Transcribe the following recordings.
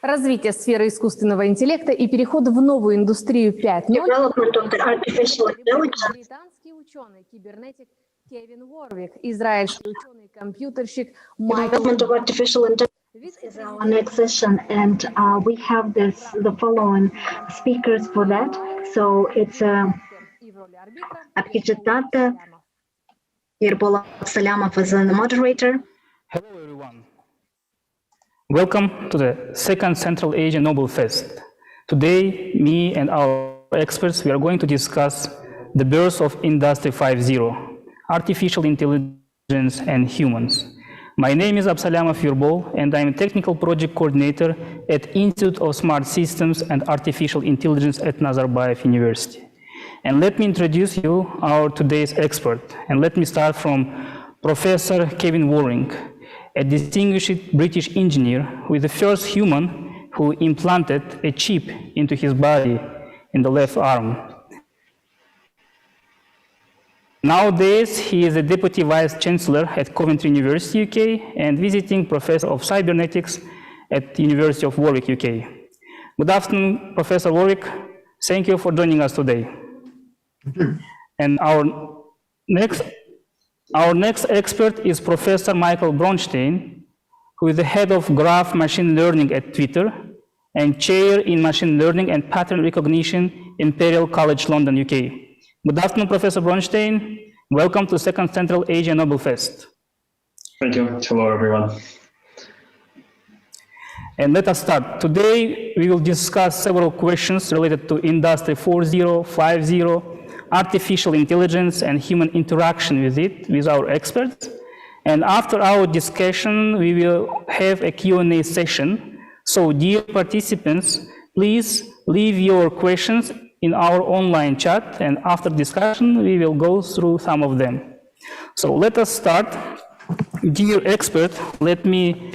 Развитие сферы искусственного интеллекта и переход в новую индустрию 5.0. Британский ученый, кибернетик Кевин Warwick, израильский ученый-компьютерщик Майкл. This is our next session, and we have the following speakers for that. So it's Abhijit, Thatte, Yerbol, ABSALYAMOV as the moderator. Hello, everyone. Welcome to the second Central Asia Nobel Fest. Today, me and our experts, we are going to discuss the birth of Industry 5.0, artificial intelligence and humans. My name is ABSALYAMOV Yerbol, and I'm a technical project coordinator at Institute of Smart Systems and Artificial Intelligence at Nazarbayev University. And let me introduce you our today's expert. And let me start from Professor Kevin Warwick, a distinguished British engineer who is the first human who implanted a chip into his body in the left arm. Nowadays, he is a Deputy Vice Chancellor at Coventry University, UK, and visiting Professor of Cybernetics at the University of Warwick, UK. Good afternoon, Professor Warwick. Thank you for joining us today. Thank you. And our next expert is Professor Michael Bronstein, who is the head of graph machine learning at Twitter and chair in machine learning and pattern recognition in Imperial College London, UK. Good afternoon, Professor Bronstein. Welcome to Second Central Asia Nobel Fest. Thank you. Hello, everyone. And let us start. Today, we will discuss several questions related to Industry 4.0, 5.0, artificial intelligence and human interaction with it, with our experts. And after our discussion, we will have a Q&A session. So dear participants, please leave your questions in our online chat, and after discussion, we will go through some of them. So let us start. Dear expert, let me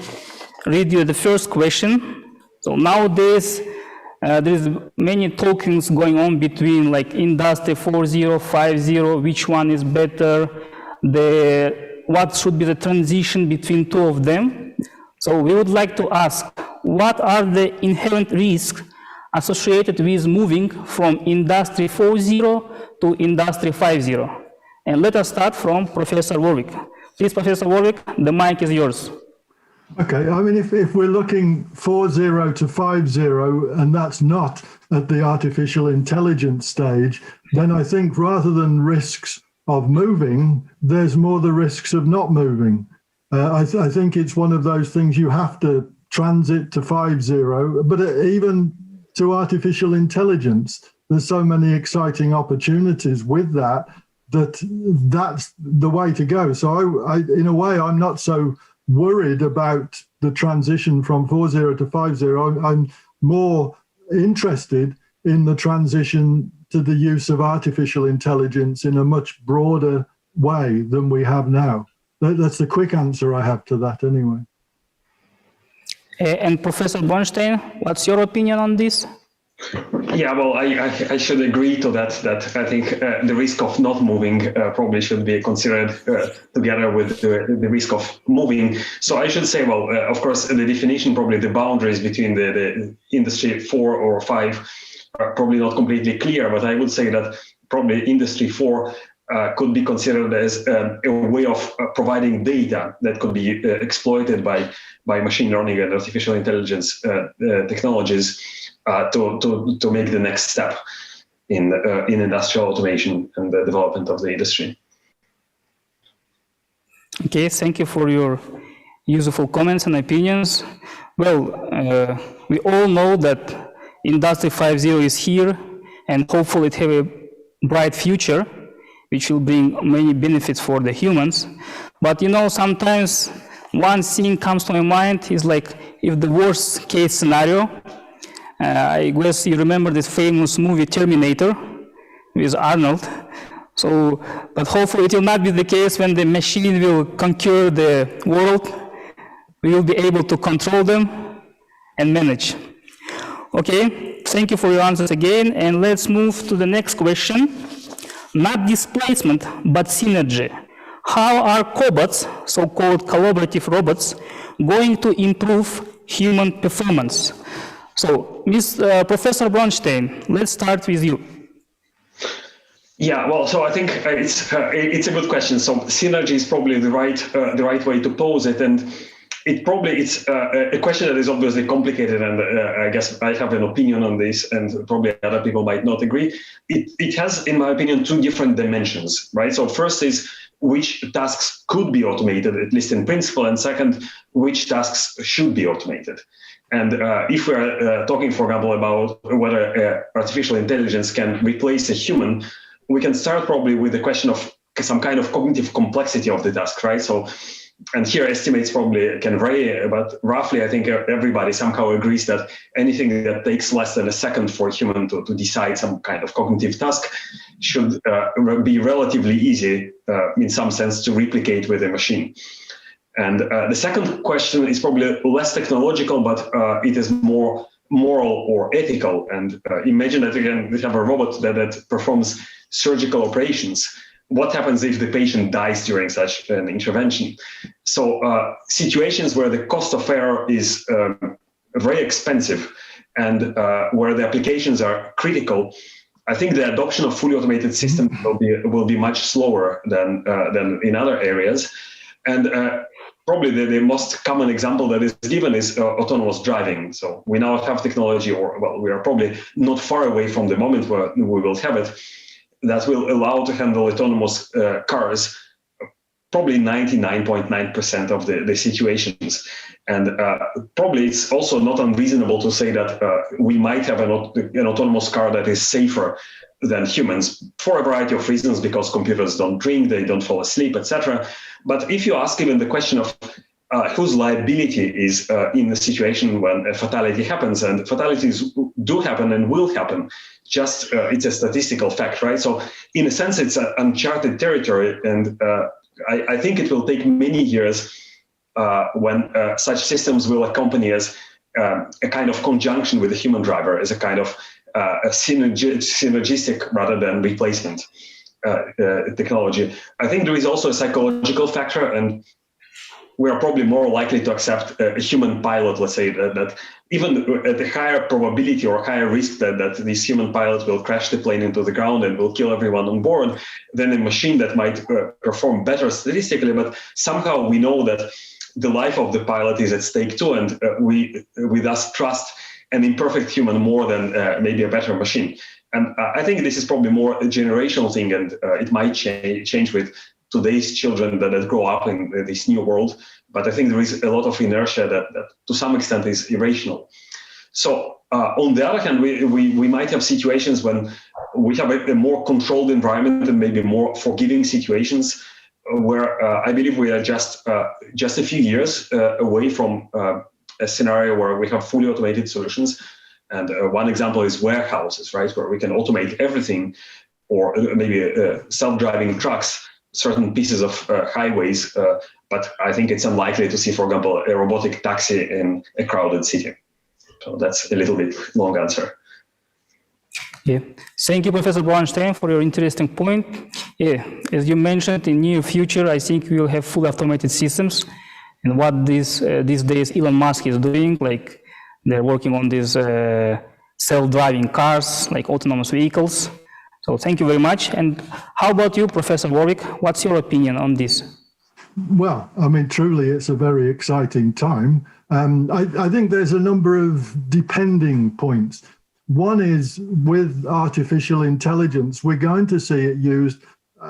read you the first question. So nowadays, there is many talkings going on between like Industry 4.0, 5.0, which one is better, what should be the transition between two of them. So we would like to ask, what are the inherent risks associated with moving from Industry 4.0 to Industry 5.0? And let us start from Professor Warwick. Please, Professor Warwick, the mic is yours. Okay, I mean, if we're looking 4.0 to 5.0, and that's not at the artificial intelligence stage, then I think rather than risks of moving, there's more the risks of not moving. I think it's one of those things you have to transit to 5.0, but even to artificial intelligence, there's so many exciting opportunities with that's the way to go. So I in a way, I'm not so worried about the transition from 4.0 to 5.0. I'm more interested in the transition to the use of artificial intelligence in a much broader way than we have now. That's the quick answer I have to that anyway. And Professor Bronstein, what's your opinion on this? Yeah, well, I should agree to that I think the risk of not moving probably should be considered together with the risk of moving. So I should say, well, of course, the definition, probably the boundaries between the Industry 4 or 5 are probably not completely clear, but I would say that probably Industry 4 could be considered as a way of providing data that could be exploited by machine learning and artificial intelligence technologies to make the next step in industrial automation and the development of the industry. Okay, thank you for your useful comments and opinions. Well, we all know that Industry 5.0 is here, and hopefully it have a bright future, which will bring many benefits for the humans. But you know, sometimes one thing comes to my mind is like, if the worst case scenario, I guess you remember this famous movie Terminator with Arnold. So, but hopefully it will not be the case when the machine will conquer the world. We will be able to control them and manage. Okay, thank you for your answers again, and let's move to the next question. Not displacement, but synergy. How are cobots, so-called collaborative robots, going to improve human performance. So, Professor Bronstein, let's start with you. Yeah, well, so I think it's a good question. So synergy is probably the right way to pose it, and it's a question that is obviously complicated, and I guess I have an opinion on this, and probably other people might not agree. It has, in my opinion, two different dimensions, right? So first is which tasks could be automated, at least in principle, and second, which tasks should be automated. And if we're talking, for example, about whether artificial intelligence can replace a human, we can start probably with the question of some kind of cognitive complexity of the task, right? So, and here estimates probably can vary, but roughly I think everybody somehow agrees that anything that takes less than a second for a human to decide some kind of cognitive task should be relatively easy in some sense to replicate with a machine. And the second question is probably less technological, but it is more moral or ethical. And imagine that again, we have a robot that performs surgical operations. What happens if the patient dies during such an intervention? So situations where the cost of error is very expensive and where the applications are critical, I think the adoption of fully automated systems will be much slower than in other areas. And probably the most common example that is given is autonomous driving. So we now have technology, or well, we are probably not far away from the moment where we will have it, that will allow to handle autonomous cars, probably 99.9% of the situations. And probably it's also not unreasonable to say that we might have an autonomous car that is safer than humans for a variety of reasons, because computers don't drink, they don't fall asleep, etc. But if you ask even the question of whose liability is in the situation when a fatality happens, and fatalities do happen and will happen, just it's a statistical fact, right? So in a sense, it's an uncharted territory, and I think it will take many years when such systems will accompany us a kind of conjunction with the human driver, as a kind of a synergistic rather than replacement technology. I think there is also a psychological factor, and we are probably more likely to accept a human pilot, let's say, that even at a higher probability or higher risk that this human pilot will crash the plane into the ground and will kill everyone on board, than a machine that might perform better statistically. But somehow we know that the life of the pilot is at stake too, and we thus trust an imperfect human more than maybe a better machine. And I think this is probably more a generational thing, and it might change with today's children that grow up in this new world. But I think there is a lot of inertia that to some extent is irrational. So on the other hand, we might have situations when we have a more controlled environment and maybe more forgiving situations where I believe we are just a few years away from a scenario where we have fully automated solutions. And one example is warehouses, right, where we can automate everything, or maybe self-driving trucks, certain pieces of highways. But I think it's unlikely to see, for example, a robotic taxi in a crowded city. So that's a little bit long answer. Yeah, thank you, Professor Bronstein, for your interesting point. Yeah, as you mentioned, in near future, I think we will have fully automated systems. And what these days Elon Musk is doing, like they're working on these self-driving cars, like autonomous vehicles. So thank you very much. And how about you, Professor Warwick? What's your opinion on this? Well, I mean, truly, it's a very exciting time. I think there's a number of depending points. One is with artificial intelligence, we're going to see it used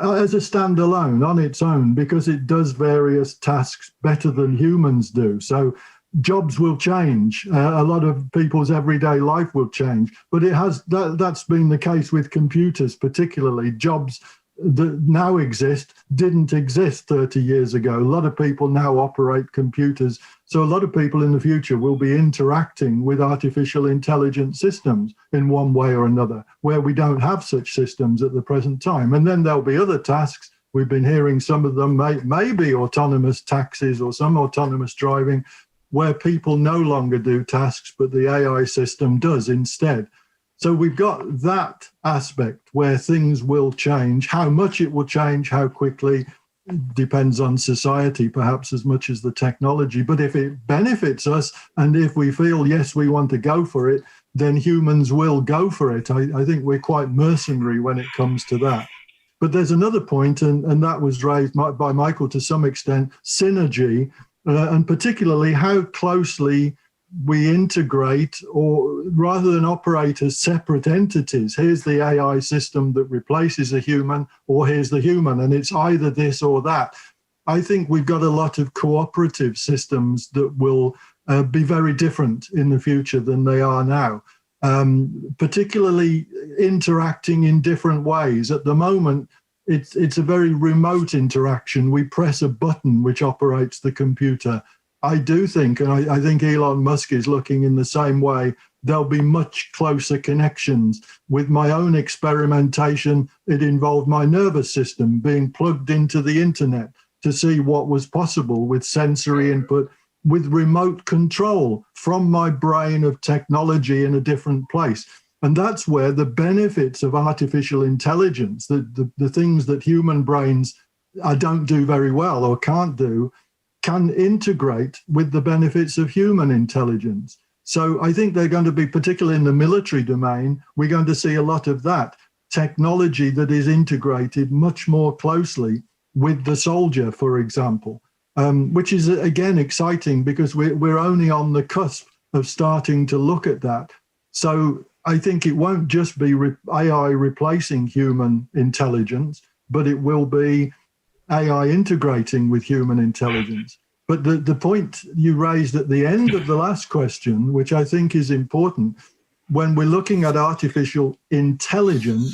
as a standalone on its own, because it does various tasks better than humans do. So jobs will change. A lot of people's everyday life will change. But that's been the case with computers, particularly. Jobs that now exist didn't exist 30 years ago. A lot of people now operate computers. So a lot of people in the future will be interacting with artificial intelligence systems in one way or another, where we don't have such systems at the present time. And then there'll be other tasks. We've been hearing some of them, maybe autonomous taxis or some autonomous driving, where people no longer do tasks, but the AI system does instead. So we've got that aspect where things will change. How much it will change, how quickly, depends on society perhaps as much as the technology. But if it benefits us, and if we feel, yes, we want to go for it, then humans will go for it. I think we're quite mercenary when it comes to that. But there's another point, and that was raised by Michael to some extent, synergy, and particularly how closely we integrate, or rather than operate as separate entities. Here's the AI system that replaces a human, or here's the human, and it's either this or that. I think we've got a lot of cooperative systems that will be very different in the future than they are now, particularly interacting in different ways. At the moment, it's a very remote interaction. We press a button which operates the computer. I do think, and I think Elon Musk is looking in the same way, there'll be much closer connections. With my own experimentation, it involved my nervous system being plugged into the internet to see what was possible with sensory input, with remote control from my brain of technology in a different place. And that's where the benefits of artificial intelligence, the things that human brains don't do very well or can't do, can integrate with the benefits of human intelligence. So I think they're going to be, particularly in the military domain, we're going to see a lot of that technology that is integrated much more closely with the soldier, for example, which is, again, exciting because we're only on the cusp of starting to look at that. So I think it won't just be AI replacing human intelligence, but it will be AI integrating with human intelligence. But the point you raised at the end of the last question, which I think is important, when we're looking at artificial intelligence,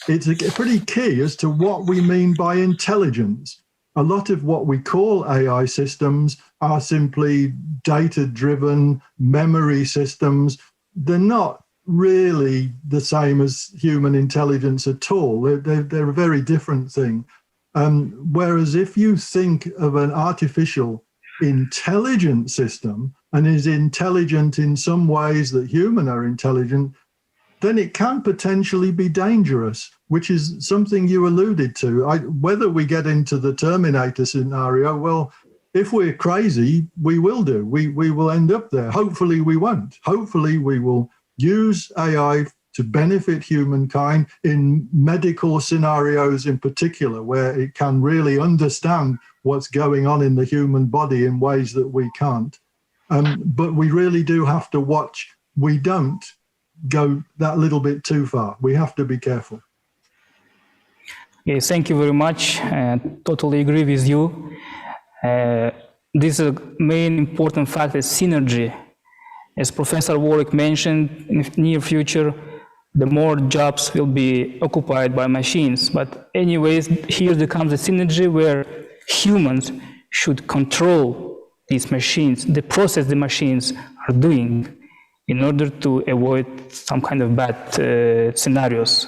it's pretty key as to what we mean by intelligence. A lot of what we call AI systems are simply data-driven memory systems. They're not really the same as human intelligence at all. They're a very different thing. Whereas if you think of an artificial intelligent system and is intelligent in some ways that human are intelligent, then it can potentially be dangerous, which is something you alluded to. Whether we get into the Terminator scenario, well, if we're crazy, we will do. We will end up there. Hopefully we won't. Hopefully we will use AI to benefit humankind in medical scenarios in particular, where it can really understand what's going on in the human body in ways that we can't. But we really do have to watch we don't go that little bit too far. We have to be careful. Okay, thank you very much. Totally agree with you. This is a main important fact is synergy. As Professor Warwick mentioned, in the near future, the more jobs will be occupied by machines. But anyways, here there comes a synergy where humans should control these machines, the process the machines are doing in order to avoid some kind of bad scenarios.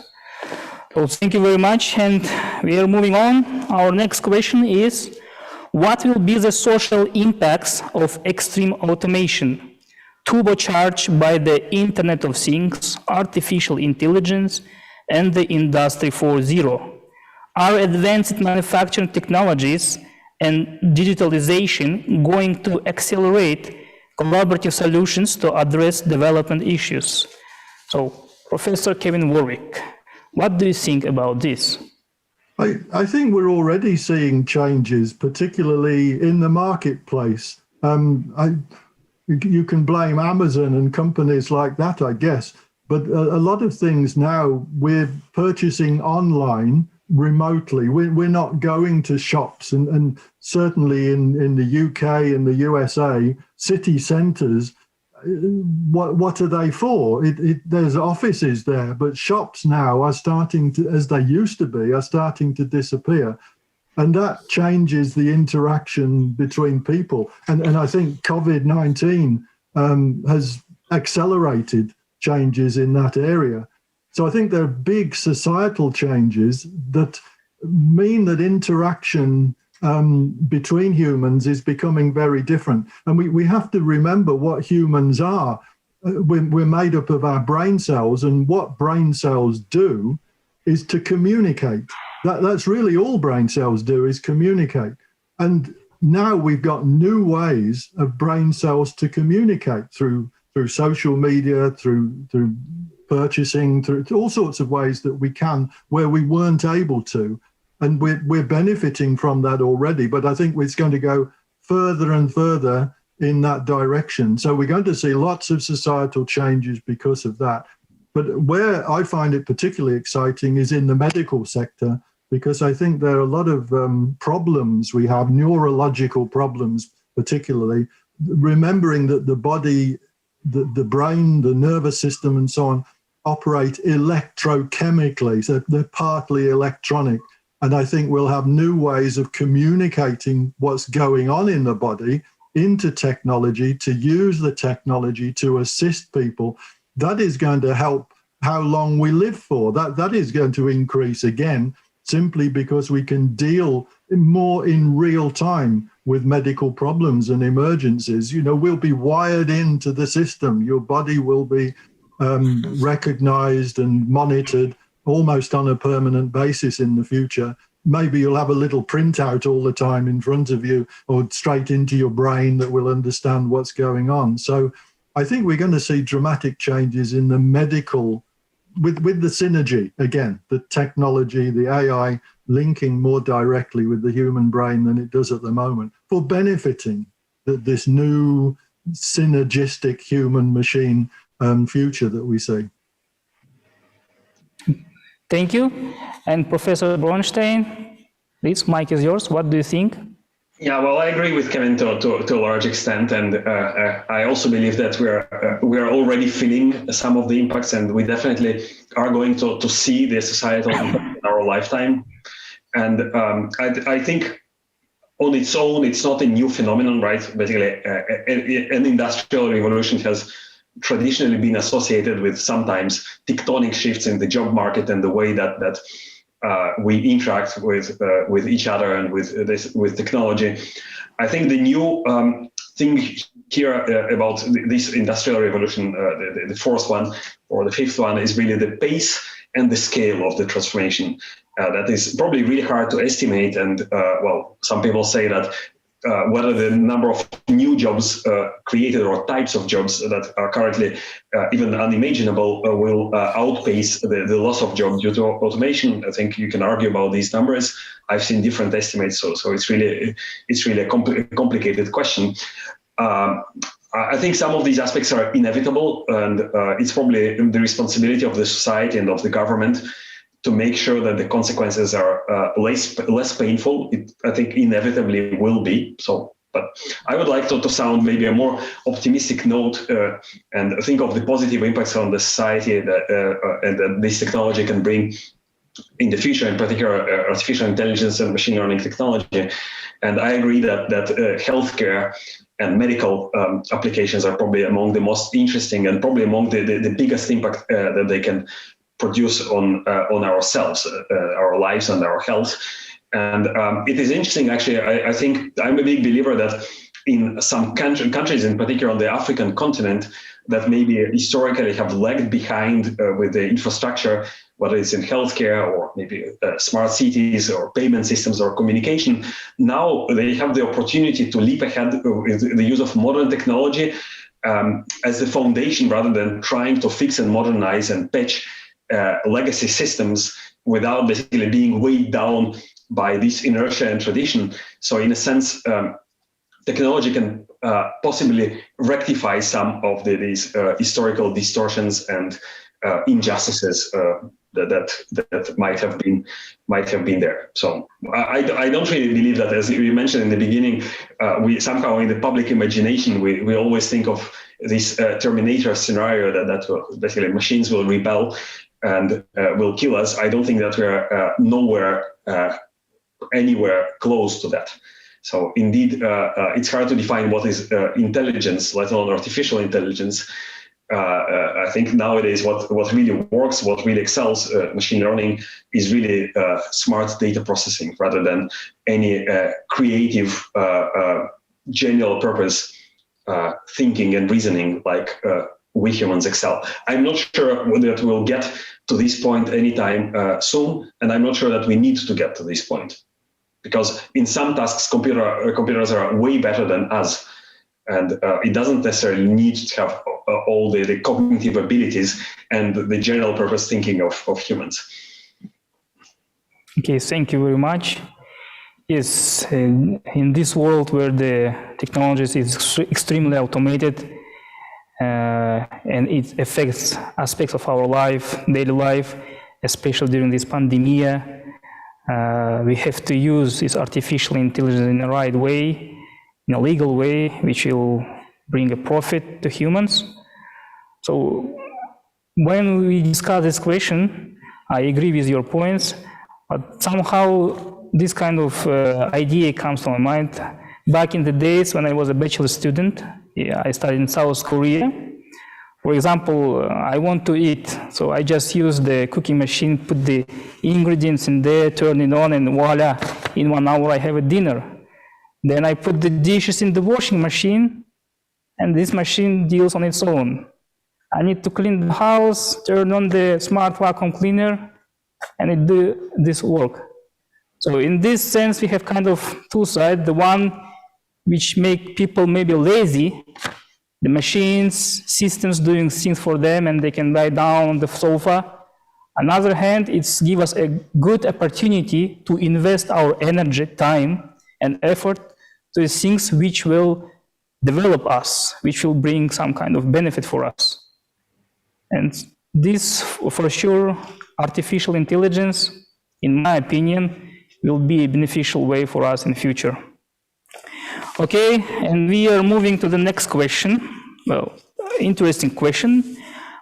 So thank you very much, and we are moving on. Our next question is, what will be the social impacts of extreme automation, turbocharged by the Internet of Things, artificial intelligence, and the Industry 4.0? Are advanced manufacturing technologies and digitalization going to accelerate collaborative solutions to address development issues? So, Professor Kevin Warwick, what do you think about this? I think we're already seeing changes, particularly in the marketplace. You can blame Amazon and companies like that, I guess, but a lot of things now we're purchasing online remotely. We're not going to shops, and certainly in the UK and the USA, city centres, what are they for? There's offices there, but shops now are starting to, as they used to be, are starting to disappear. And that changes the interaction between people. And I think COVID-19 has accelerated changes in that area. So I think there are big societal changes that mean that interaction between humans is becoming very different. And we have to remember what humans are. We're made up of our brain cells, and what brain cells do is to communicate. That's really all brain cells do, is communicate. And now we've got new ways of brain cells to communicate through social media, through purchasing, through all sorts of ways that we can, where we weren't able to. And we're benefiting from that already. But I think it's going to go further and further in that direction. So we're going to see lots of societal changes because of that. But where I find it particularly exciting is in the medical sector, because I think there are a lot of problems we have, neurological problems particularly, remembering that the body, the brain, the nervous system and so on operate electrochemically, so they're partly electronic. And I think we'll have new ways of communicating what's going on in the body into technology, to use the technology to assist people. That is going to help how long we live for. That is going to increase again, simply because we can deal more in real time with medical problems and emergencies. You know, we'll be wired into the system. Your body will be recognized and monitored almost on a permanent basis in the future. Maybe you'll have a little printout all the time in front of you or straight into your brain that will understand what's going on. So I think we're going to see dramatic changes in the medical, with the synergy, again, the technology, the AI linking more directly with the human brain than it does at the moment, for benefiting this new synergistic human-machine future that we see. Thank you. And Professor Bronstein, this mic is yours. What do you think? Yeah, well, I agree with Kevin to a large extent, and I also believe that we are already feeling some of the impacts, and we definitely are going to see the societal impact in our lifetime. And I think on its own, it's not a new phenomenon, right? Basically, an industrial revolution has traditionally been associated with sometimes tectonic shifts in the job market and the way that we interact with each other and with technology. I think the new thing here about this industrial revolution, the fourth one or the fifth one, is really the pace and the scale of the transformation. That is probably really hard to estimate. And well, some people say that whether the number of new jobs created or types of jobs that are currently even unimaginable will outpace the loss of jobs due to automation. I think you can argue about these numbers. I've seen different estimates, so it's really a complicated question. I think some of these aspects are inevitable, and it's probably the responsibility of the society and of the government to make sure that the consequences are less painful. I think inevitably will be so. But I would like to sound maybe a more optimistic note and think of the positive impacts on the society that this technology can bring in the future, in particular artificial intelligence and machine learning technology. And I agree that healthcare and medical applications are probably among the most interesting and probably among the biggest impact that they can produce on ourselves, our lives and our health. And it is interesting, actually. I think I'm a big believer that in some countries, in particular on the African continent, that maybe historically have lagged behind with the infrastructure, whether it's in healthcare or maybe smart cities or payment systems or communication. Now they have the opportunity to leap ahead with the use of modern technology as the foundation, rather than trying to fix and modernize and patch legacy systems without basically being weighed down by this inertia and tradition. So in a sense, technology can possibly rectify some of these historical distortions and injustices that might have been there. So I don't really believe that, as we mentioned in the beginning, we somehow in the public imagination we always think of this Terminator scenario that basically machines will rebel and will kill us. I don't think that we're nowhere anywhere close to that. So indeed, it's hard to define what is intelligence, let alone artificial intelligence. I think nowadays what really works, what really excels machine learning is really smart data processing rather than any creative general purpose thinking and reasoning like we humans excel. I'm not sure that we'll get to this point anytime soon, and I'm not sure that we need to get to this point, because in some tasks, computers are way better than us, and it doesn't necessarily need to have all the cognitive abilities and the general purpose thinking of humans. Okay, thank you very much. Yes, in this world where the technology is extremely automated and it affects aspects of our life, daily life, especially during this pandemic, we have to use this artificial intelligence in the right way, in a legal way, which will bring a profit to humans. So when we discuss this question, I agree with your points, but somehow this kind of idea comes to my mind. Back in the days when I was a bachelor student, I studied in South Korea. For example, I want to eat, so I just use the cooking machine, put the ingredients in there, turn it on, and voila, in 1 hour I have a dinner. Then I put the dishes in the washing machine, and this machine deals on its own. I need to clean the house, turn on the smart vacuum cleaner, and it do this work. So in this sense, we have kind of two sides. The one which make people maybe lazy, the machines, systems doing things for them, and they can lie down on the sofa. On the other hand, it's give us a good opportunity to invest our energy, time, and effort to things which will develop us, which will bring some kind of benefit for us. And this, for sure, artificial intelligence, in my opinion, will be a beneficial way for us in the future. Okay, and we are moving to the next question. Well, interesting question.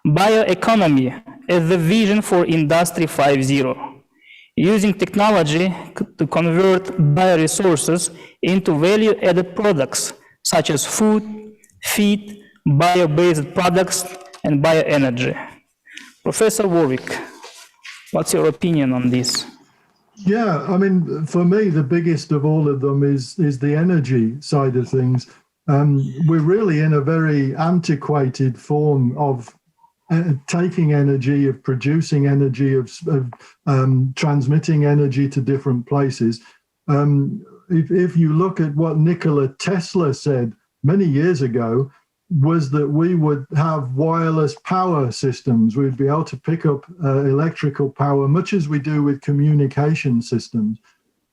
Bioeconomy as the vision for Industry 5.0. Using technology to convert bioresources into value-added products such as food, feed, bio-based products, and bioenergy. Professor Warwick, what's your opinion on this? Yeah, I mean, for me, the biggest of all of them is the energy side of things. We're really in a very antiquated form of taking energy, of producing energy, of transmitting energy to different places. If you look at what Nikola Tesla said many years ago, was that we would have wireless power systems. We'd be able to pick up electrical power, much as we do with communication systems.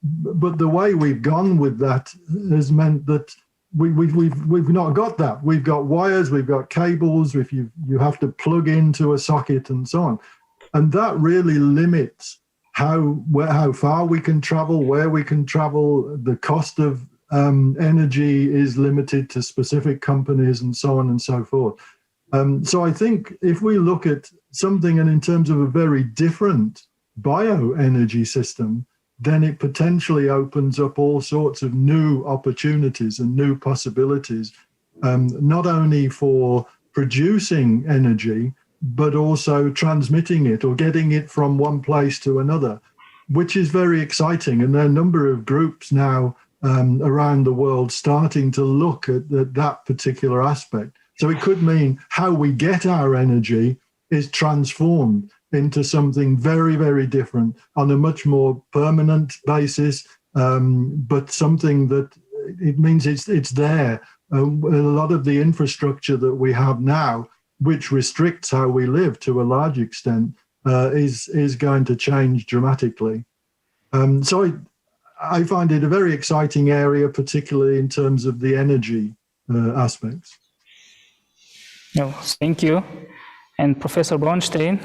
But the way we've gone with that has meant that we've not got that. We've got wires, we've got cables, if you have to plug into a socket and so on. And that really limits how far we can travel, where we can travel. The cost of energy is limited to specific companies and so on and so forth. So I think if we look at something and in terms of a very different bioenergy system, then it potentially opens up all sorts of new opportunities and new possibilities, not only for producing energy, but also transmitting it or getting it from one place to another, which is very exciting. And there are a number of groups now around the world starting to look at that particular aspect. So it could mean how we get our energy is transformed into something very, very different on a much more permanent basis, but something that it means it's there. A lot of the infrastructure that we have now, which restricts how we live to a large extent, is going to change dramatically. So I find it a very exciting area, particularly in terms of the energy aspects. No, thank you. And Professor Bronstein?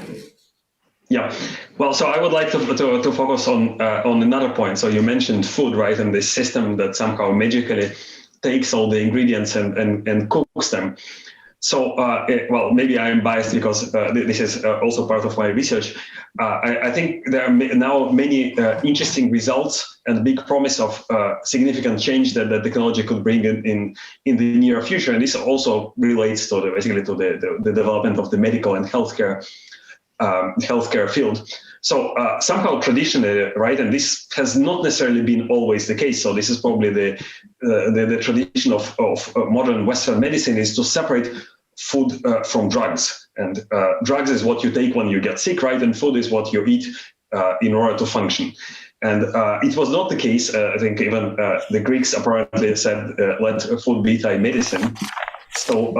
Yeah, well, so I would like to focus on another point. So you mentioned food, right? And this system that somehow magically takes all the ingredients and cooks them. So, well, maybe I am biased because this is also part of my research. I think there are now many interesting results and big promise of significant change that the technology could bring in the near future. And this also relates to basically to the development of the medical and healthcare field. So somehow traditionally, right, and this has not necessarily been always the case. So this is probably the tradition of modern Western medicine, is to separate food from drugs. And drugs is what you take when you get sick, right? And food is what you eat in order to function. And it was not the case. I think even the Greeks apparently said, let food be thy medicine. So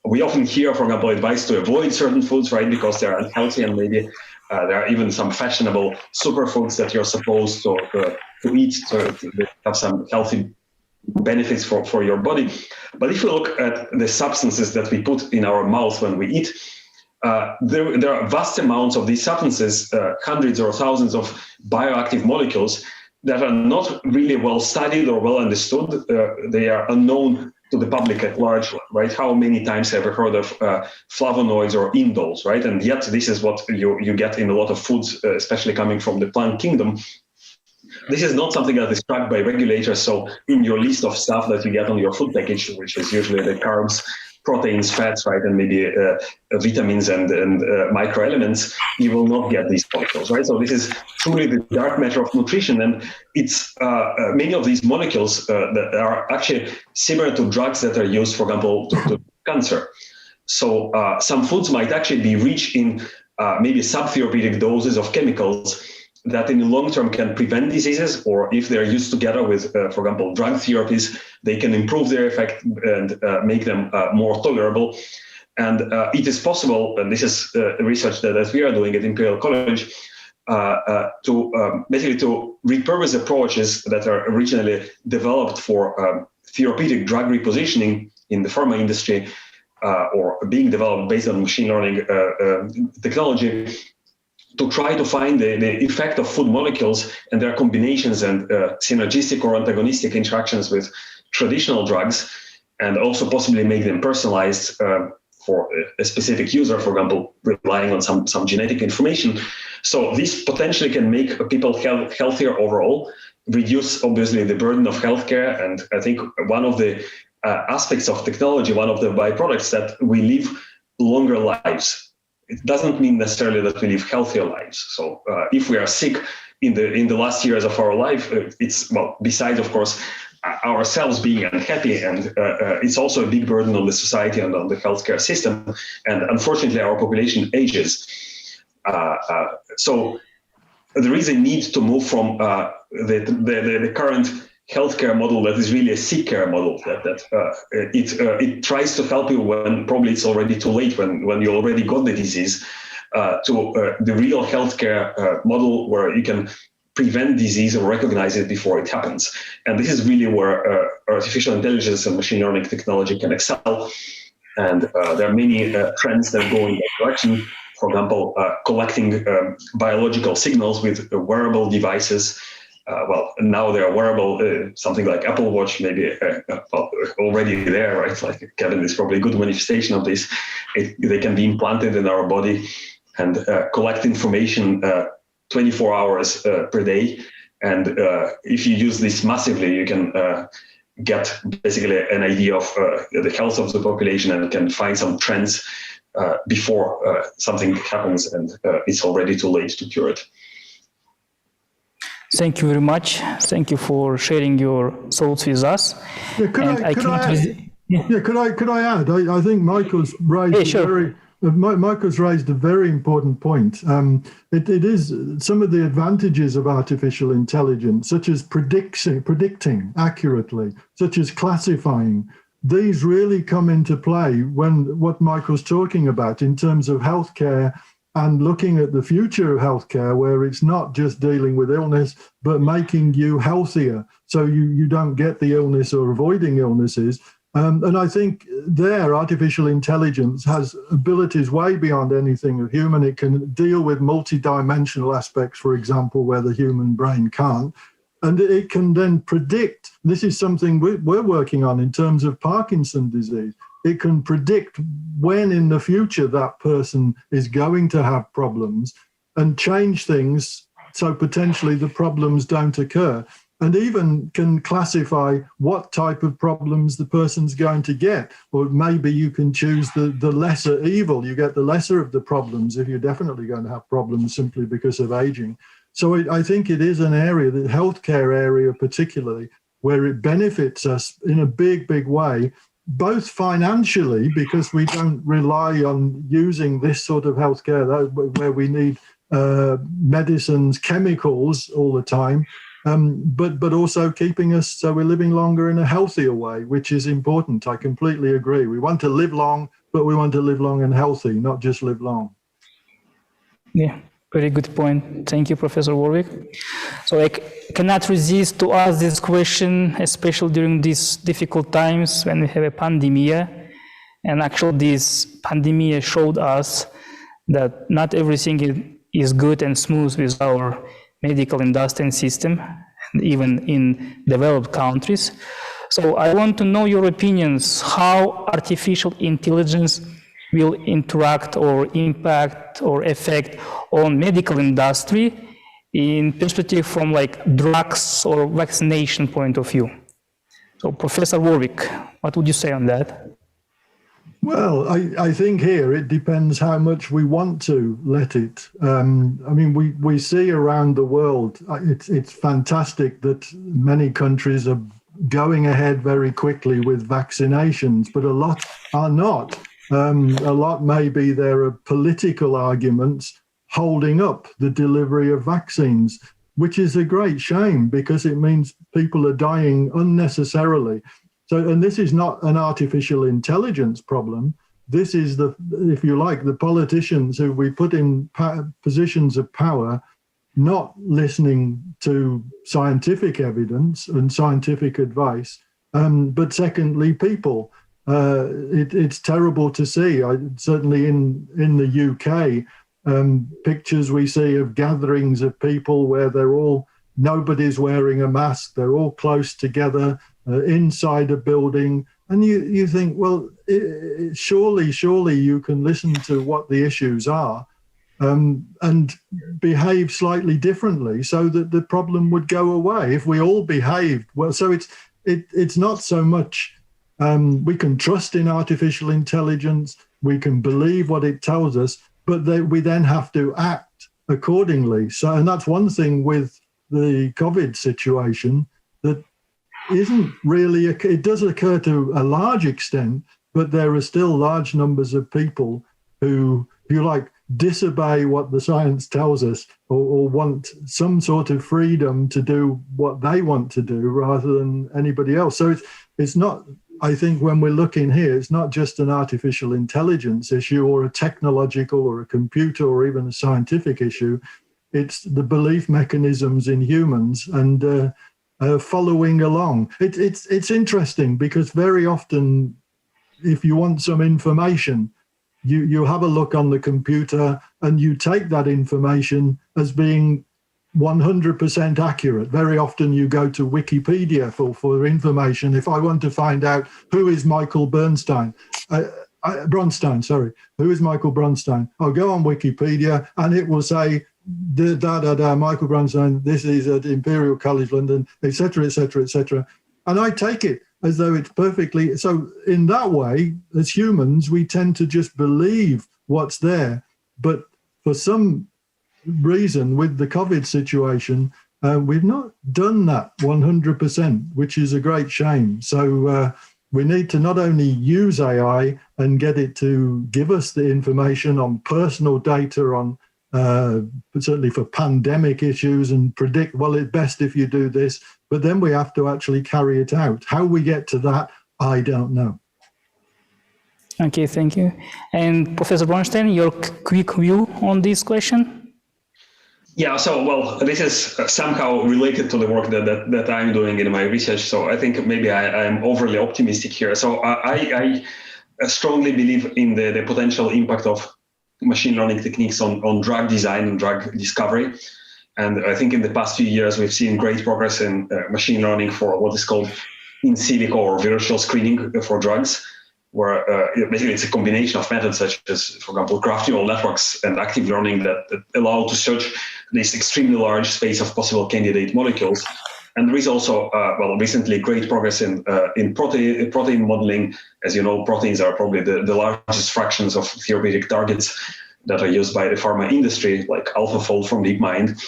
we often hear, for example, advice to avoid certain foods, right? Because they're unhealthy, and maybe there are even some fashionable superfoods that you're supposed to eat to have some healthy benefits for your body. But if you look at the substances that we put in our mouth when we eat, there are vast amounts of these substances, hundreds or thousands of bioactive molecules that are not really well studied or well understood. They are unknown to the public at large, right? How many times have you heard of flavonoids or indoles, right? And yet this is what you get in a lot of foods, especially coming from the plant kingdom. This is not something that is tracked by regulators. So in your list of stuff that you get on your food package, which is usually the carbs, proteins, fats, right, and maybe vitamins and microelements, you will not get these molecules, right? So this is truly the dark matter of nutrition, and it's many of these molecules that are actually similar to drugs that are used, for example, to cancer. So some foods might actually be rich in maybe subtherapeutic doses of chemicals that in the long term can prevent diseases, or if they're used together with, for example, drug therapies, they can improve their effect and make them more tolerable. And it is possible, and this is research that we are doing at Imperial College, to basically to repurpose approaches that are originally developed for therapeutic drug repositioning in the pharma industry, or being developed based on machine learning technology, to try to find the effect of food molecules and their combinations and synergistic or antagonistic interactions with traditional drugs, and also possibly make them personalized for a specific user, for example, relying on some genetic information. So this potentially can make people healthier overall, reduce obviously the burden of healthcare. And I think one of the aspects of technology, one of the byproducts, that we live longer lives. It doesn't mean necessarily that we live healthier lives. So if we are sick in the last years of our life, it's, well, besides, of course, ourselves being unhappy, and it's also a big burden on the society and on the healthcare system. And unfortunately, our population ages. So there is a need to move from the current healthcare model that is really a sick care model, it tries to help you when probably it's already too late, when you already got the disease, to the real healthcare model where you can prevent disease or recognize it before it happens. And this is really where artificial intelligence and machine learning technology can excel. And there are many trends that go in that direction. For example, collecting biological signals with wearable devices. Well, now they're wearable, something like Apple Watch, maybe already there, right? Like Kevin is probably a good manifestation of this. They can be implanted in our body and collect information 24 hours per day. And if you use this massively, you can get basically an idea of the health of the population, and can find some trends before something happens and it's already too late to cure it. Thank you very much. Thank you for sharing your thoughts with us. Yeah, could I add? I think Michael's raised Michael's raised a very important point. It is some of the advantages of artificial intelligence, such as predicting accurately, such as classifying. These really come into play when what Michael's talking about in terms of healthcare, and looking at the future of healthcare, where it's not just dealing with illness, but making you healthier so you don't get the illness or avoiding illnesses. And I think there, artificial intelligence has abilities way beyond anything of human. It can deal with multidimensional aspects, for example, where the human brain can't. And it can then predict. This is something we're working on in terms of Parkinson's disease. It can predict when in the future that person is going to have problems and change things so potentially the problems don't occur, and even can classify what type of problems the person's going to get. Or maybe you can choose the lesser evil. You get the lesser of the problems if you're definitely going to have problems simply because of aging. So I think it is an area, the healthcare area particularly, where it benefits us in a big, big way. both financially, because we don't rely on using this sort of healthcare where we need medicines, chemicals all the time, but also keeping us so we're living longer in a healthier way, which is important. I completely agree. We want to live long, but we want to live long and healthy, not just live long. Yeah, very good point. Thank you, Professor Warwick. So I cannot resist to ask this question, especially during these difficult times when we have a pandemic. And actually this pandemic showed us that not everything is good and smooth with our medical industry and system, and even in developed countries. So I want to know your opinions, how artificial intelligence will interact or impact or affect on medical industry in perspective from like drugs or vaccination point of view. So Professor Warwick, what would you say on that? Well, I think here it depends how much we want to let it. I mean, we see around the world, it's fantastic that many countries are going ahead very quickly with vaccinations, but a lot are not. A lot maybe there are political arguments holding up the delivery of vaccines, which is a great shame because it means people are dying unnecessarily. So, and this is not an artificial intelligence problem. This is if you like, the politicians who we put in positions of power, not listening to scientific evidence and scientific advice, but secondly, people. It's terrible to see. Certainly in the UK, pictures we see of gatherings of people where nobody's wearing a mask, they're all close together, inside a building, and you think, well, surely you can listen to what the issues are and behave slightly differently so that the problem would go away if we all behaved well. So it's not so much we can trust in artificial intelligence, we can believe what it tells us, but we then have to act accordingly. So, and that's one thing with the COVID situation that isn't really, it does occur to a large extent, but there are still large numbers of people who, if you like, disobey what the science tells us or want some sort of freedom to do what they want to do rather than anybody else. So it's not, I think when we're looking here, it's not just an artificial intelligence issue or a technological or a computer or even a scientific issue. It's the belief mechanisms in humans and following along. It's interesting because very often, if you want some information, you have a look on the computer and you take that information as being 100% accurate. Very often you go to Wikipedia for information. If I want to find out who is Michael Bronstein, who is Michael Bronstein, I'll go on Wikipedia and it will say, Michael Bronstein, this is at Imperial College London, etc., etc., etc. And I take it as though it's perfectly, so in that way, as humans, we tend to just believe what's there. But for some reason with the COVID situation, we've not done that 100%, which is a great shame. So we need to not only use AI and get it to give us the information on personal data on certainly for pandemic issues and predict, well, it's best if you do this, but then we have to actually carry it out. How we get to that, I don't know. Okay, thank you. And Professor Bronstein, your quick view on this question? Yeah, so, well, this is somehow related to the work that I'm doing in my research. So I think maybe I'm overly optimistic here. So I strongly believe in the potential impact of machine learning techniques on drug design and drug discovery. And I think in the past few years, we've seen great progress in machine learning for what is called in silico or virtual screening for drugs, where basically it's a combination of methods such as, for example, graph neural networks and active learning that allow to search this extremely large space of possible candidate molecules. And there is also, recently great progress in protein modeling. As you know, proteins are probably the largest fractions of therapeutic targets that are used by the pharma industry, like AlphaFold from DeepMind.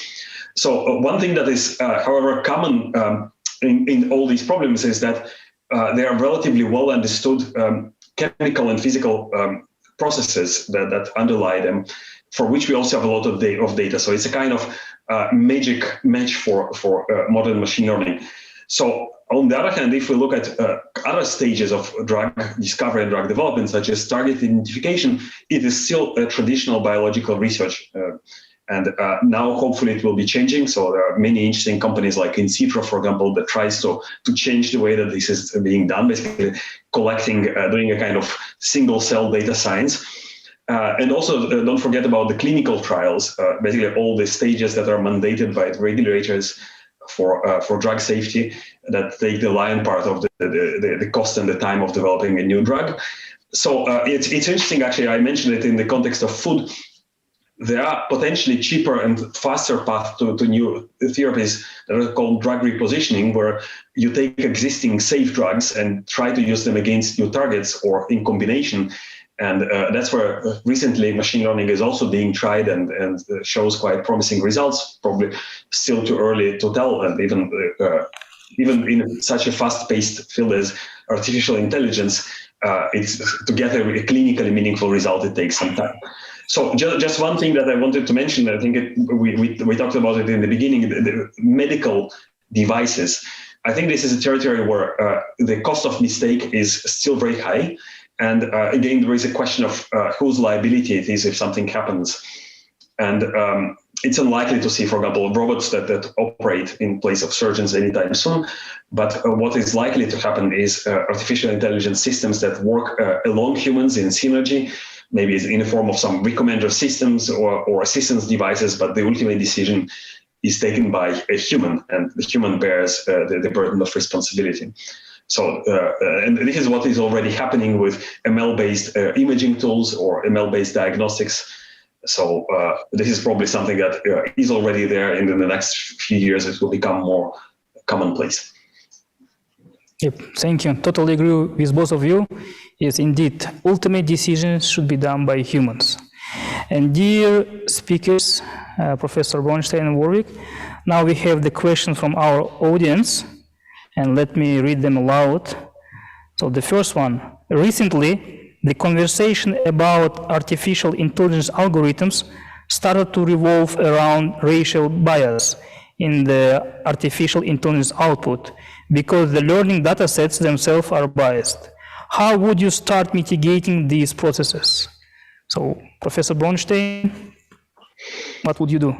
So one thing that is, however, common in all these problems is that there are relatively well understood chemical and physical processes that underlie them, for which we also have a lot of data. So it's a kind of magic match for modern machine learning. So on the other hand, if we look at other stages of drug discovery and drug development, such as target identification, it is still a traditional biological research. And now, hopefully, it will be changing. So there are many interesting companies like In Vitro, for example, that tries to change the way that this is being done, basically collecting, doing a kind of single cell data science. And also, don't forget about the clinical trials, basically all the stages that are mandated by the regulators for drug safety that take the lion part of the cost and the time of developing a new drug. So it's interesting, actually, I mentioned it in the context of food. There are potentially cheaper and faster paths to new therapies that are called drug repositioning, where you take existing safe drugs and try to use them against new targets or in combination. And that's where recently machine learning is also being tried and shows quite promising results, probably still too early to tell. And even in such a fast-paced field as artificial intelligence, it's to get a clinically meaningful result, it takes some time. So just one thing that I wanted to mention, I think we talked about it in the beginning, the medical devices. I think this is a territory where the cost of mistake is still very high. And again, there is a question of whose liability it is if something happens. And it's unlikely to see, for example, robots that operate in place of surgeons anytime soon. But what is likely to happen is artificial intelligence systems that work along humans in synergy, maybe it's in the form of some recommender systems or assistance devices, but the ultimate decision is taken by a human, and the human bears the burden of responsibility. So, and this is what is already happening with ML-based imaging tools or ML-based diagnostics. So this is probably something that is already there, and in the next few years it will become more commonplace. Yep, thank you. Totally agree with both of you. Yes, indeed, ultimate decisions should be done by humans. And dear speakers, Professor Bronstein and Warwick, now we have the question from our audience, and let me read them aloud. So the first one, recently, the conversation about artificial intelligence algorithms started to revolve around racial bias in the artificial intelligence output, because the learning data sets themselves are biased. How would you start mitigating these processes? So, Professor Bronstein, what would you do?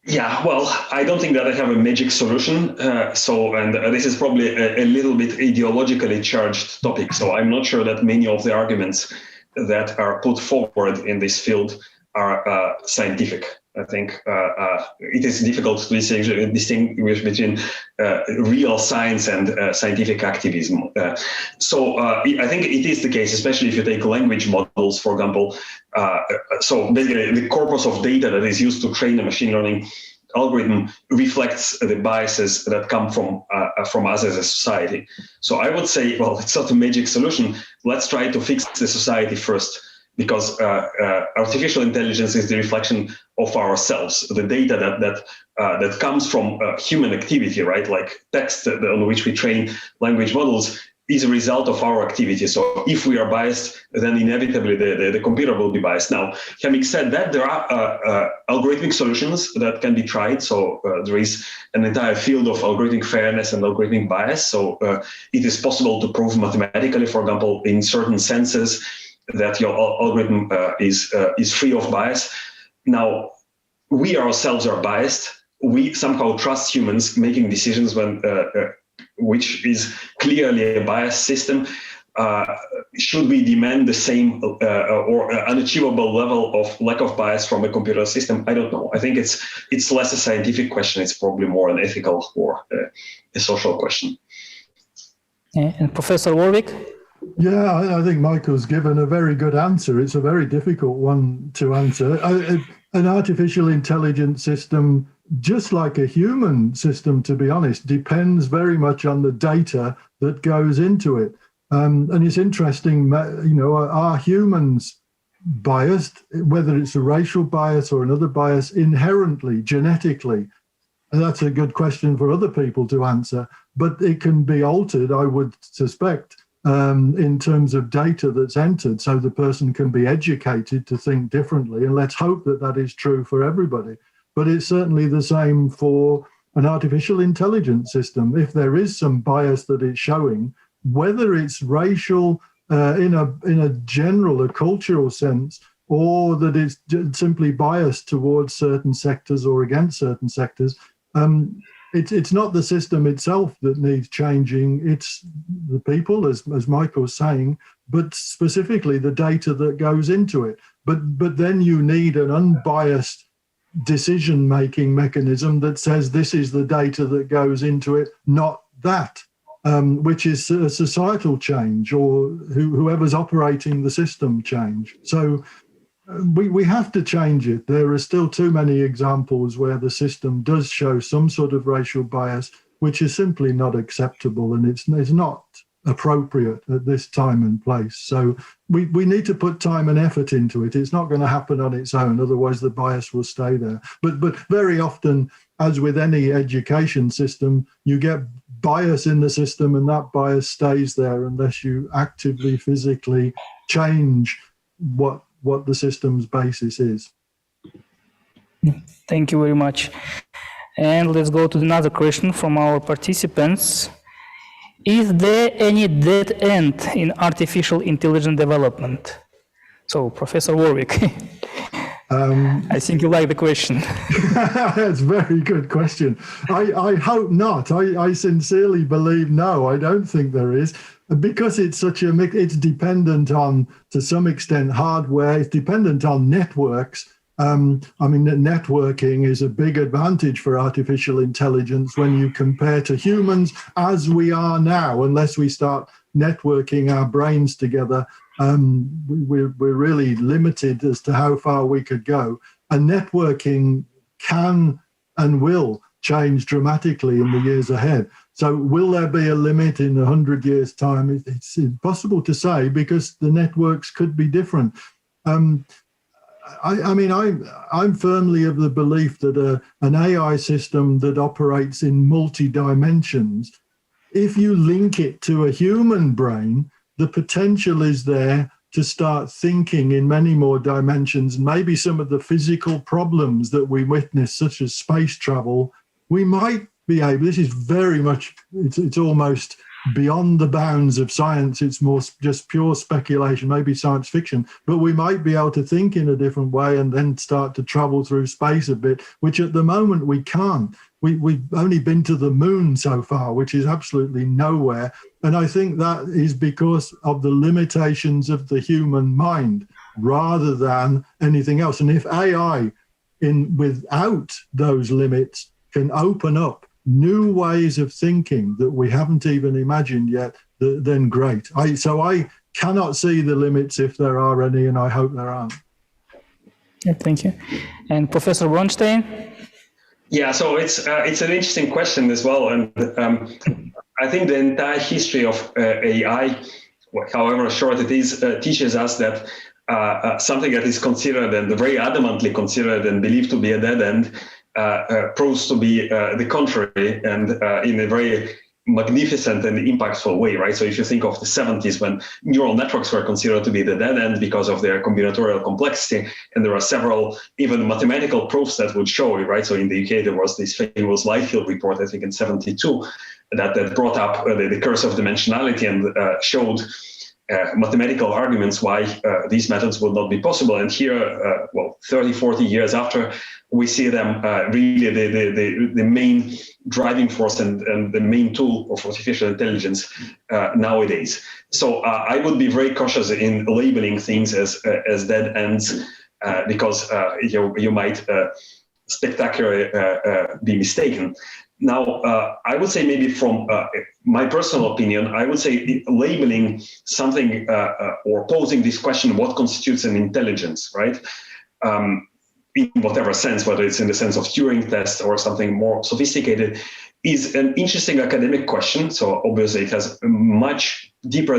Yeah, well, I don't think that I have a magic solution. And this is probably a little bit ideologically charged topic. So I'm not sure that many of the arguments that are put forward in this field are scientific. I think it is difficult to distinguish between real science and scientific activism. So I think it is the case, especially if you take language models, for example. So basically, the corpus of data that is used to train a machine learning algorithm reflects the biases that come from us as a society. So I would say, well, it's not a magic solution. Let's try to fix the society first, because artificial intelligence is the reflection of ourselves. The data that comes from human activity, right? Like text on which we train language models is a result of our activity. So if we are biased, then inevitably the computer will be biased. Now, having said that, there are algorithmic solutions that can be tried. So there is an entire field of algorithmic fairness and algorithmic bias. So it is possible to prove mathematically, for example, in certain senses, that your algorithm is free of bias. Now, we ourselves are biased. We somehow trust humans making decisions when which is clearly a biased system. Should we demand the same or unachievable level of lack of bias from a computer system? I don't know. I think it's less a scientific question. It's probably more an ethical or a social question. And Professor Warwick? Yeah, I think Michael's given a very good answer. It's a very difficult one to answer. An artificial intelligence system, just like a human system, to be honest, depends very much on the data that goes into it. And it's interesting, are humans biased, whether it's a racial bias or another bias, inherently, genetically? And that's a good question for other people to answer. but it can be altered, I would suspect, in terms of data that's entered, so the person can be educated to think differently. And let's hope that that is true for everybody. But it's certainly the same for an artificial intelligence system. If there is some bias that it's showing, whether it's racial in a general, a cultural sense, or that it's simply biased towards certain sectors or against certain sectors, it's not the system itself that needs changing. It's the people, as Michael's saying, but specifically the data that goes into it. But then you need an unbiased decision-making mechanism that says this is the data that goes into it, not that, which is a societal change or whoever's operating the system change. So we have to change it. There are still too many examples where the system does show some sort of racial bias, which is simply not acceptable, and it's not appropriate at this time and place. So we need to put time and effort into it. It's not going to happen on its own, otherwise the bias will stay there. But very often, as with any education system, you get bias in the system, and that bias stays there unless you actively, physically change what the system's basis is. Thank you very much. And let's go to another question from our participants. Is there any dead end in artificial intelligence development? So, Professor Warwick, I think you like the question. That's a very good question. I hope not. I sincerely believe no, I don't think there is. Because it's such a mix, it's dependent on, to some extent, hardware. It's dependent on networks. I mean, networking is a big advantage for artificial intelligence when you compare to humans as we are now. Unless we start networking our brains together, we're really limited as to how far we could go. And networking can and will change dramatically in the years ahead. So will there be a limit in 100 years' time? It's impossible to say, because the networks could be different. I'm firmly of the belief that an AI system that operates in multi-dimensions, if you link it to a human brain, the potential is there to start thinking in many more dimensions. Maybe some of the physical problems that we witness, such as space travel, we might be able, this is very much, it's almost beyond the bounds of science. It's more just pure speculation, maybe science fiction, but we might be able to think in a different way and then start to travel through space a bit, which at the moment we can't. We've only been to the moon so far, which is absolutely nowhere. And I think that is because of the limitations of the human mind rather than anything else. And if AI, without those limits, can open up new ways of thinking that we haven't even imagined yet, then great. So I cannot see the limits if there are any, and I hope there aren't. Yeah, thank you. And Professor Bronstein? Yeah, so it's an interesting question as well, and I think the entire history of AI, however short it is, teaches us that something that is considered and very adamantly considered and believed to be a dead end proves to be the contrary, and in a very magnificent and impactful way, right? So if you think of the 70s, when neural networks were considered to be the dead end because of their combinatorial complexity, and there are several even mathematical proofs that would show it, right? So in the UK, there was this famous Lightfield report, I think in 72, that brought up the curse of dimensionality and showed mathematical arguments why these methods would not be possible. And here, 30, 40 years after, we see them really the main driving force and the main tool of artificial intelligence nowadays. So I would be very cautious in labeling things as dead ends because you might spectacularly be mistaken. Now, I would say maybe from my personal opinion, I would say labeling something or posing this question, what constitutes an intelligence, right? In whatever sense, whether it's in the sense of Turing test or something more sophisticated, is an interesting academic question. So obviously it has much deeper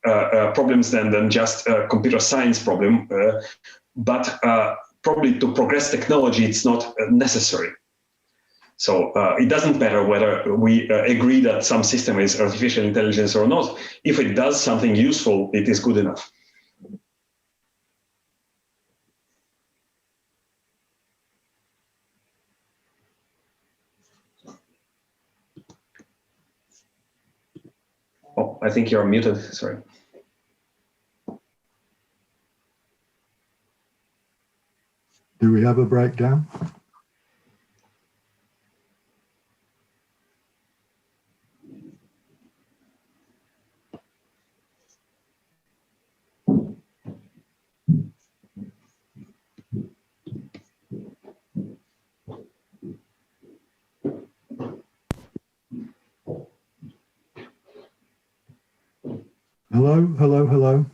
problems than just a computer science problem. But probably to progress technology, it's not necessary. So it doesn't matter whether we agree that some system is artificial intelligence or not. If it does something useful, it is good enough. Oh, I think you're muted, sorry. Do we have a breakdown? Hello, hello, hello.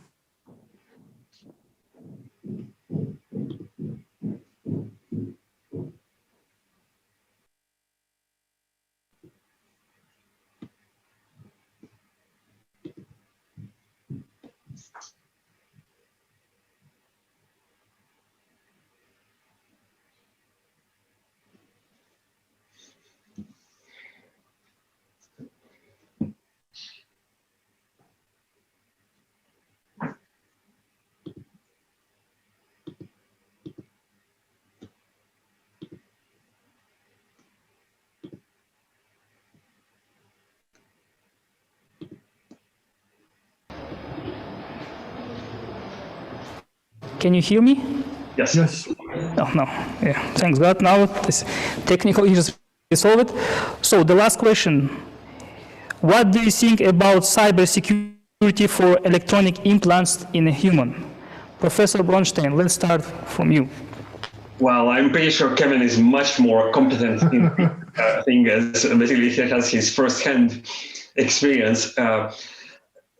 Can you hear me? Yes. Yes. Oh, no. Yeah. Thanks God. Now this technical issues is solved. So the last question. What do you think about cybersecurity for electronic implants in a human? Professor Bronstein, let's start from you. Well, I'm pretty sure Kevin is much more competent in the thing, as basically he has his first-hand experience.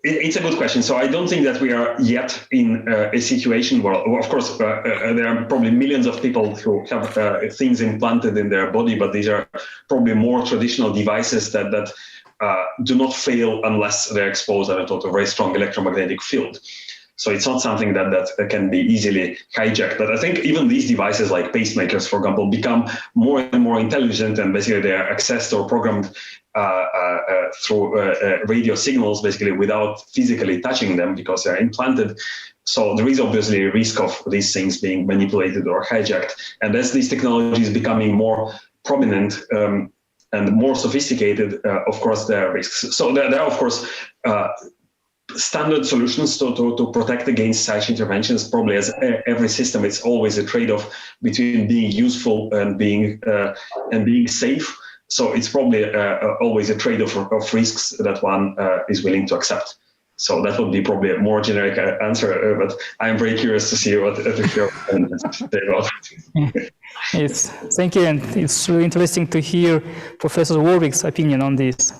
It's a good question. So I don't think that we are yet in a situation where, of course, there are probably millions of people who have things implanted in their body, but these are probably more traditional devices that do not fail unless they're exposed to a very strong electromagnetic field. So it's not something that can be easily hijacked. But I think even these devices like pacemakers, for example, become more and more intelligent, and basically they are accessed or programmed through radio signals, basically without physically touching them because they're implanted. So there is obviously a risk of these things being manipulated or hijacked. And as these technologies becoming more prominent and more sophisticated, of course, there are risks. So there are, of course, standard solutions to protect against such interventions. Probably as every system, it's always a trade-off between being useful and being safe. So it's probably always a trade-off of risks that one is willing to accept. So that would be probably a more generic answer, but I'm very curious to see what your say about it. Yes, thank you, and it's really interesting to hear Professor Warwick's opinion on this.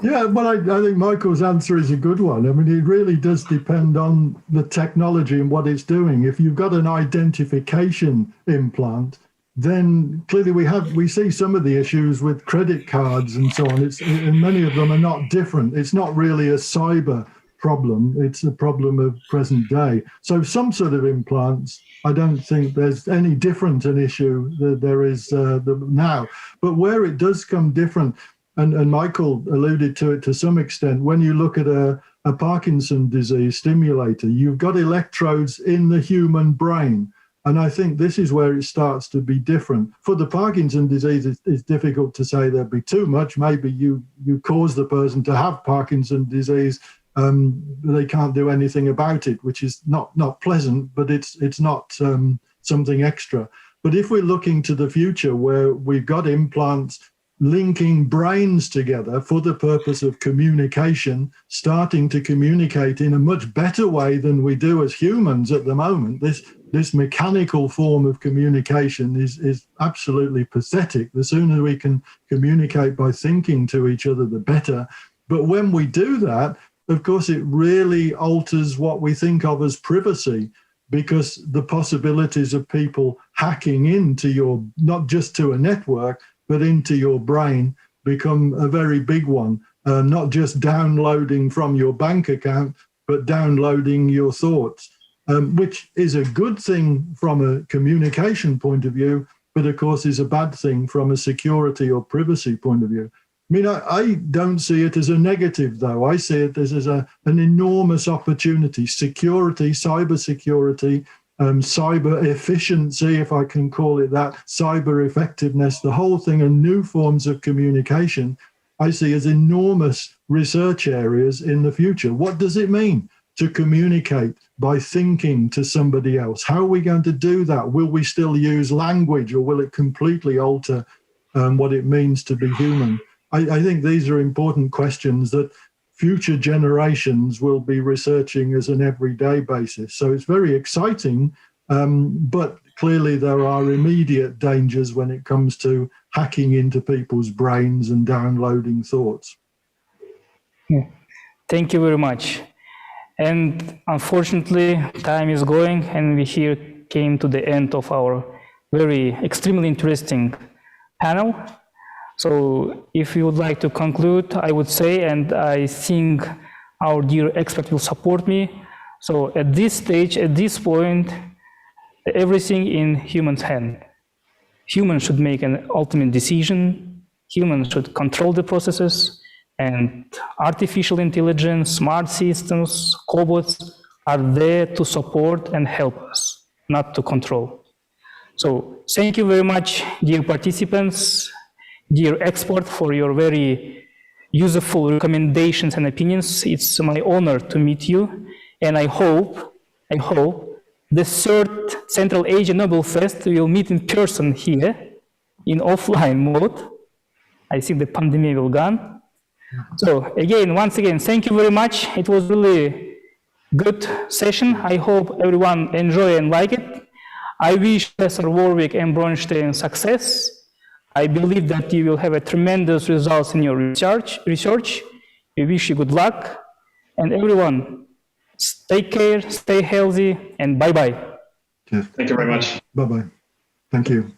Yeah, well, I think Michael's answer is a good one. I mean, it really does depend on the technology and what it's doing. If you've got an identification implant, then clearly we see some of the issues with credit cards and so on. And many of them are not different. It's not really a cyber problem. It's a problem of present day. So some sort of implants, I don't think there's any different an issue that there is now. But where it does come different, and Michael alluded to it to some extent, when you look at a Parkinson's disease stimulator, you've got electrodes in the human brain. And I think this is where it starts to be different. For the Parkinson's disease, it's difficult to say there'd be too much. Maybe you cause the person to have Parkinson's disease. They can't do anything about it, which is not pleasant, but it's not something extra. But if we're looking to the future where we've got implants linking brains together for the purpose of communication, starting to communicate in a much better way than we do as humans at the moment, this mechanical form of communication is absolutely pathetic. The sooner we can communicate by thinking to each other, the better. But when we do that, of course, it really alters what we think of as privacy, because the possibilities of people hacking into your, not just to a network, but into your brain become a very big one. Not just downloading from your bank account, but downloading your thoughts, which is a good thing from a communication point of view, but of course is a bad thing from a security or privacy point of view. I mean, I don't see it as a negative, though. I see it as an enormous opportunity. Security, cyber security, cyber efficiency, if I can call it that, cyber effectiveness, the whole thing, and new forms of communication, I see as enormous research areas in the future. What does it mean to communicate by thinking to somebody else? How are we going to do that? Will we still use language, or will it completely alter what it means to be human? I think these are important questions that future generations will be researching as an everyday basis. So it's very exciting, but clearly there are immediate dangers when it comes to hacking into people's brains and downloading thoughts. Yeah. Thank you very much. And unfortunately, time is going, and we here came to the end of our very extremely interesting panel. So if you would like to conclude, I would say, and I think our dear expert will support me. So at this stage, at this point, everything in humans' hand. Humans should make an ultimate decision. Humans should control the processes, and artificial intelligence, smart systems, cobots are there to support and help us, not to control. So thank you very much, dear participants, dear expert, for your very useful recommendations and opinions. It's my honor to meet you, and I hope the third Central Asia Nobel Fest will meet in person here in offline mode. I think the pandemic will gone. So again, once again, thank you very much. It was really good session. I hope everyone enjoy and like it. I wish Professor Warwick and Bronstein success. I believe that you will have a tremendous results in your research. We wish you good luck. And everyone, take care, stay healthy, and bye-bye. Yes. Thank you very much. Bye-bye. Thank you.